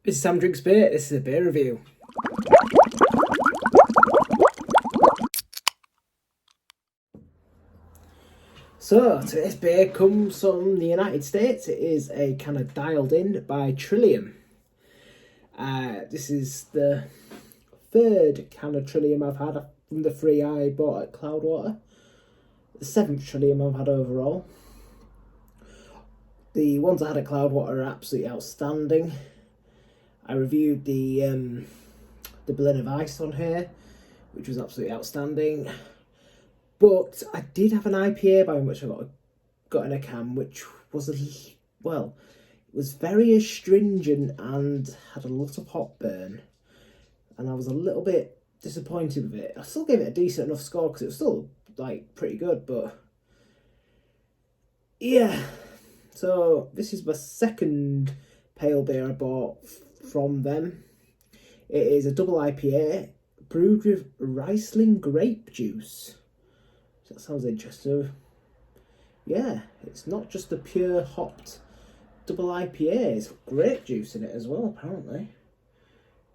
This is Sam Drinks Beer. This is a beer review. So, today's beer comes from the United States. It is a kind of dialed in by Trillium. This is the third can of Trillium I've had from the three I bought at Cloudwater. The seventh Trillium I've had overall. The ones I had at Cloudwater are absolutely outstanding. I reviewed the Berliner Weiss on here, which was absolutely outstanding. But I did have an IPA by which I got in a can, which was it was very astringent and had a lot of hop burn, and I was a little bit disappointed with it. I still gave it a decent enough score because it was still pretty good, but yeah. So this is my second pale beer I bought from them. It is a double IPA brewed with Riesling grape juice. So that sounds interesting. Yeah, it's not just a pure hopped double IPA. It's got grape juice in it as well, apparently.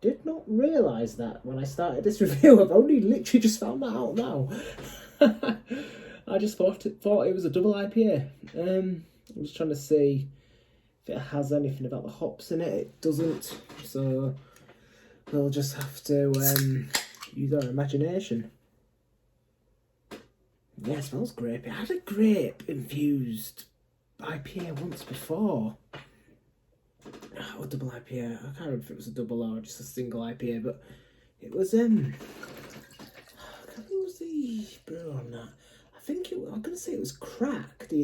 Did not realise that when I started this review. I've only literally just found that out now. I just thought it was a double IPA. I was trying to see if it has anything about the hops in it. It doesn't, so we'll just have to use our imagination. Yeah, it smells grape. I had a grape infused IPA once before. Oh, double IPA. I can't remember if it was a double or just a single IPA, but it was I can't remember who was the brewer on that. I'm gonna say it was Crack, who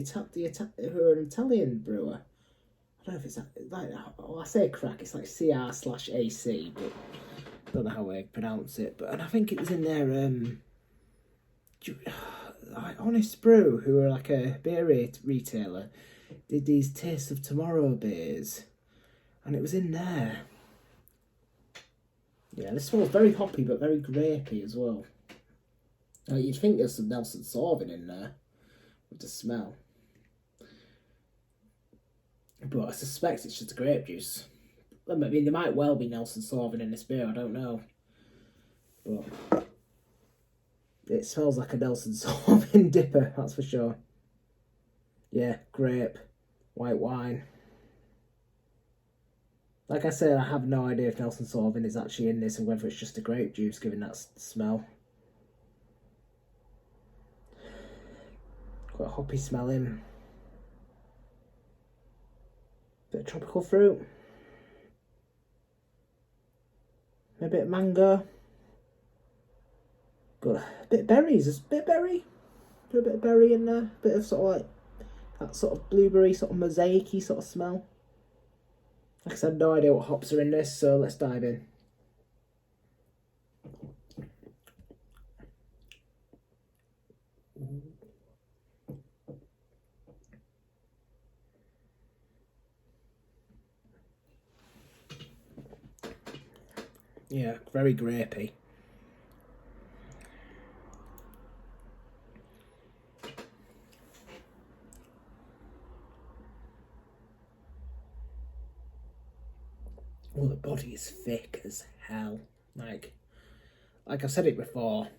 are an Italian brewer. I don't know if it's I say Crack, it's like CR/AC, but I don't know how I pronounce it. And I think it was in their Honest Brew, who are like a beer retailer, did these Taste of Tomorrow beers, and it was in there. Yeah, this smells very hoppy but very grapey as well. You'd think there's some Nelson Sauvin in there with the smell, but I suspect it's just grape juice. I mean, there might well be Nelson Sauvin in this beer, I don't know, but it smells like a Nelson Sauvin dipper, that's for sure. Yeah, grape, white wine. Like I said, I have no idea if Nelson Sauvin is actually in this and whether it's just a grape juice giving that smell. Quite a hoppy smell in. Bit of tropical fruit. A bit of mango. Got a bit of berries. There's a bit of berry. Got a bit of berry in there. A bit of sort of like that sort of blueberry, sort of mosaic-y sort of smell. Like I said, no idea what hops are in this, so let's dive in. Yeah, very grapey. Well, the body is thick as hell. Like I've said it before,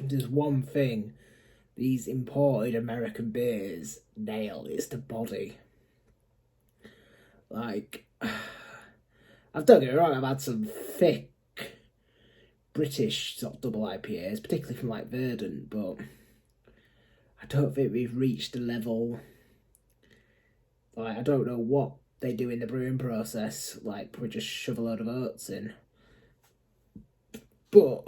there's one thing these imported American beers nail, it's the body. Don't get me wrong, I've had some thick British sort of double IPAs, particularly from Verdant, but I don't think we've reached the level. I don't know what they do in the brewing process. We just shove a load of oats in, but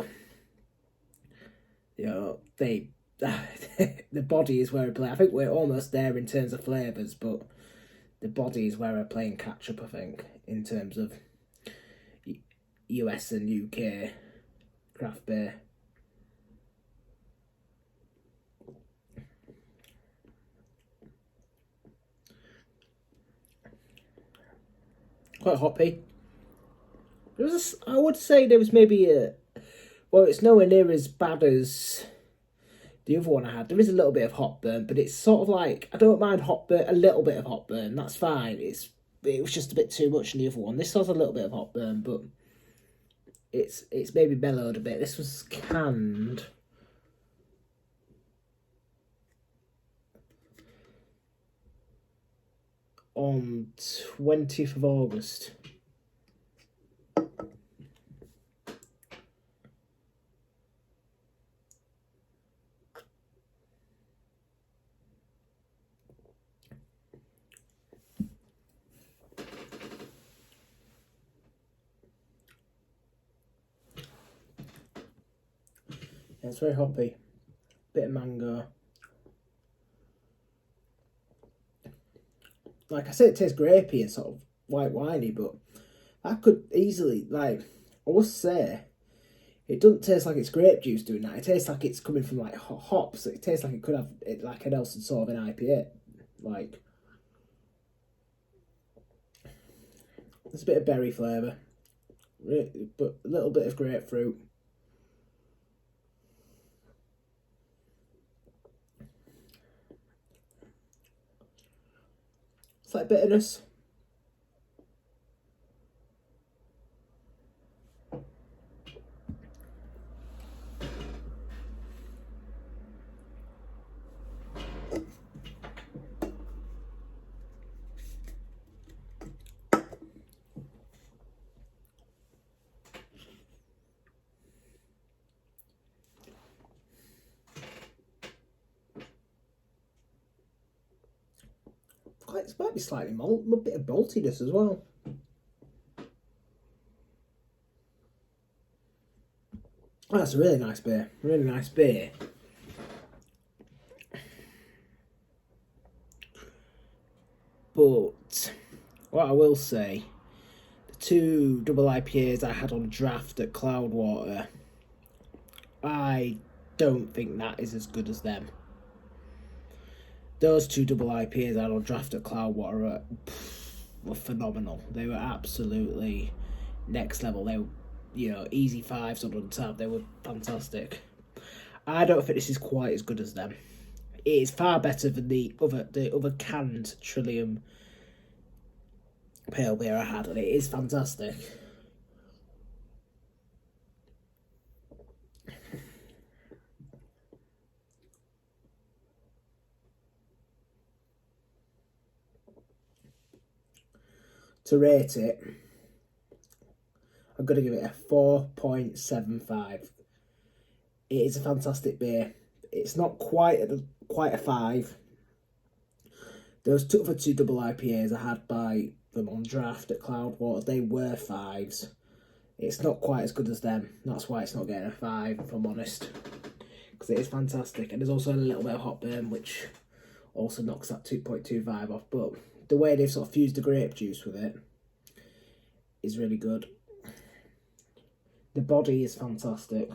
they the body is where I play. I think we're almost there in terms of flavours, but the body is where we're playing catch up, I think, in terms of US and UK craft beer. Quite hoppy. I would say there was maybe it's nowhere near as bad as the other one I had. There is a little bit of hop burn, but it's sort of I don't mind hop burn, a little bit of hop burn, that's fine. It's it was just a bit too much in the other one. This has a little bit of hot burn, but it's maybe mellowed a bit. This was canned on 20th of August. Yeah, it's very hoppy. Bit of mango. Like I said, it tastes grapey and sort of white winey, but I could easily, like, I must say, it doesn't taste like it's grape juice doing that. It tastes like it's coming from like hops. It tastes like it could have it like an else sort of an IPA. Like, there's a bit of berry flavour, but a little bit of grapefruit. It's like bitterness. It might be slightly malt, a bit of maltiness as well. Oh, that's a really nice beer. Really nice beer. But what I will say, the two double IPAs I had on draft at Cloudwater, I don't think that is as good as them. Those two double IPAs I had on draft at Cloudwater were phenomenal. They were absolutely next level. They were, you know, easy fives on Untappd. They were fantastic. I don't think this is quite as good as them. It is far better than the other canned Trillium pale beer I had, and it is fantastic. To rate it, I'm going to give it a 4.75. It is a fantastic beer. It's not quite a 5. Those other two double IPAs I had by them on draft at Cloudwater, they were 5s. It's not quite as good as them. That's why it's not getting a 5, if I'm honest. Because it is fantastic. And there's also a little bit of hot burn, which also knocks that 2.25 off. But the way they've sort of fused the grape juice with it is really good. The body is fantastic.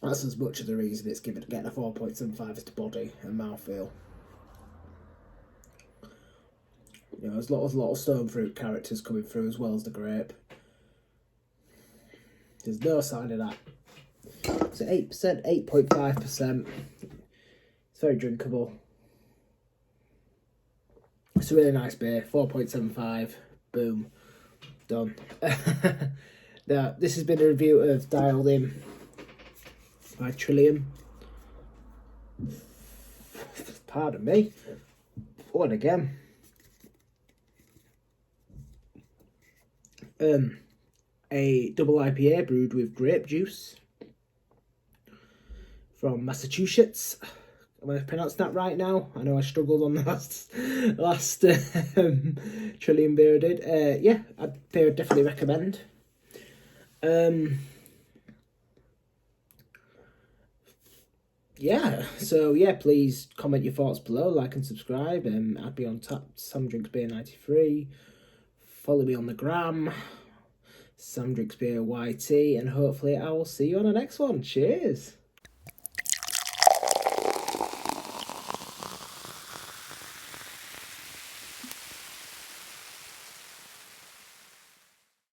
That's as much of the reason it's getting a 4.75 as the body and mouthfeel. You know, there's a lot of stone fruit characters coming through as well as the grape. There's no sign of that. It's 8%, 8.5%. It's very drinkable. It's a really nice beer. 4.75. Boom. Done. Now, this has been a review of Dialed In by Trillium. Pardon me. What again? A double IPA brewed with grape juice from Massachusetts. Am I pronouncing that right now? I know I struggled on the last Trillium beer I did. Yeah, I'd definitely recommend. Yeah, so yeah, please comment your thoughts below, like and subscribe. I'd be on Untappd, Sam Drinks Beer 93. Follow me on the gram, Sam Drinks Beer YT, and hopefully I will see you on the next one. Cheers.